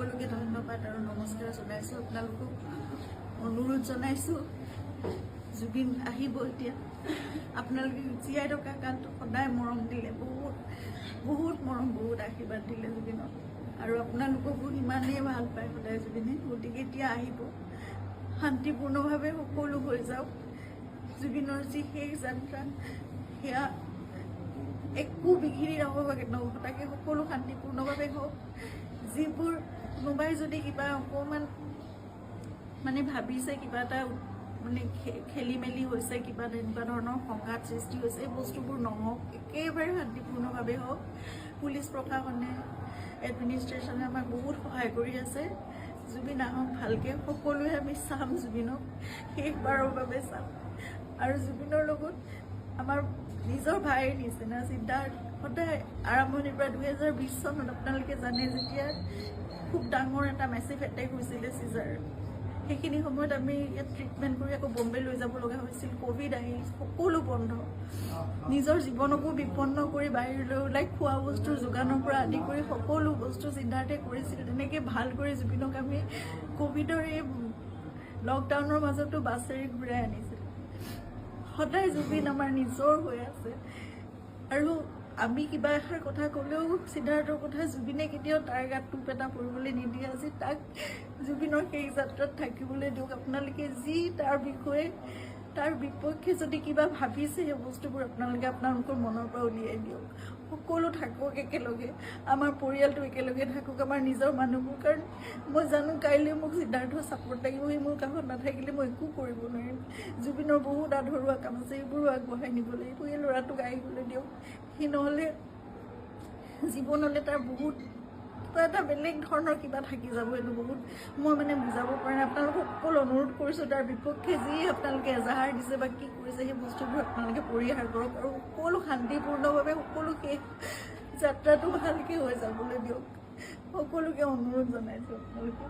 সকলোকে ধন্যবাদ আৰু নমস্কাৰ জনাইছোঁ। আপোনালোকক অনুৰোধ জনাইছোঁ, জুবিন আহিব এতিয়া। আপোনালোকে জীয়াই থকা কালটো সদায় মৰম দিলে, বহুত বহুত মৰম, বহুত আশীৰ্বাদ দিলে জুবিনক, আৰু আপোনালোককো ইমানেই ভাল পায় সদায় জুবিনে। গতিকে এতিয়া আহিব, শান্তিপূৰ্ণভাৱে সকলো হৈ যাওক। জুবিনৰ যি শেষ যাত্ৰা, সেয়া একো বিঘিনি নঘটাকে সকলো শান্তিপূৰ্ণভাৱে হওক। যিবোৰ কোনোবাই যদি কিবা অকণমান মানে ভাবিছে, কিবা এটা মানে খেলি মেলি হৈছে, কিবা তেনেকুৱা ধৰণৰ সংঘাত সৃষ্টি হৈছে, এই বস্তুবোৰ নহওক, একেবাৰে শান্তিপূৰ্ণভাৱে হওক। পুলিচ প্ৰশাসনে, এডমিনিষ্ট্ৰেশ্যনে আমাক বহুত সহায় কৰি আছে। জুবিন আহক ভালকৈ, সকলোৱে আমি চাম জুবিনক, শেষবাৰৰ বাবে চাম। আৰু জুবিনৰ লগত আমাৰ নিজৰ ভাইৰ নিচিনা চিন্তাৰ সদায় আৰম্ভণিৰ পৰা 2020 চনত আপোনালোকে জানে, যেতিয়া খুব ডাঙৰ এটা মেচিভ এটেক হৈছিলে চিজাৰ, সেইখিনি সময়ত আমি ইয়াত ট্ৰিটমেণ্ট কৰি আকৌ বম্বে লৈ যাব লগা হৈছিল। ক'ভিড আহিল, সকলো বন্ধ, নিজৰ জীৱনকো বিপন্ন কৰি বাহিৰলৈ ওলাই খোৱা বস্তুৰ যোগানৰ পৰা আদি কৰি সকলো বস্তু চিন্তাৰ্থে কৰিছিল। তেনেকৈ ভাল কৰি জুবিনক আমি ক'ভিডৰ এই লকডাউনৰ মাজতো বাছেৰে ঘূৰাই আনিছিল। সদায় জুবিন আমাৰ নিজৰ হৈ আছে, আৰু আমি কিবা এষাৰ কথা ক'লেও সিদ্ধাৰ্থৰ কথা জুবিনে কেতিয়াও তাৰ গাত টোপ এটা পৰিবলৈ নিদিয়ে। আজি তাক জুবিনৰ সেই যাত্ৰাত থাকিবলৈ দিয়ক। আপোনালোকে যি তাৰ বিষয়ে, তাৰ বিপক্ষে যদি কিবা ভাবিছে, সেই বস্তুবোৰ আপোনালোকে আপোনালোকৰ মনৰ পৰা উলিয়াই দিয়ক। সকলো থাকক একেলগে, আমাৰ পৰিয়ালটো একেলগে থাকক, আমাৰ নিজৰ মানুহবোৰ। কাৰণ মই জানো কাইলৈ মোক সিদ্ধাৰ্থৰ ছাপোৰ্ট লাগিব, সি মোৰ কাষত নাথাকিলে মই একো কৰিব নোৱাৰিম। জুবিনৰ বহুত আধৰুৱা কাম আছে, এইবোৰো আগবঢ়াই নিব লাগিব। এই ল'ৰাটোক আহিবলৈ দিয়ক, সি নহ'লে জীৱনলৈ তাৰ বহুত কিবা এটা বেলেগ ধৰণৰ কিবা থাকি যাব। এইটো বহুত মই মানে বুজাব পৰা নাই। আপোনালোকক সকলো অনুৰোধ কৰিছোঁ, তাৰ বিপক্ষে যি আপোনালোকে এজাহাৰ দিছে বা কি কৰিছে, সেই বস্তুবোৰ আপোনালোকে পৰিহাৰ কৰক, আৰু সকলো শান্তিপূৰ্ণভাৱে সকলো শেষ যাত্ৰাটো ভালকৈ হৈ যাবলৈ দিয়ক। সকলোকে অনুৰোধ জনাইছোঁ আপোনালোকে।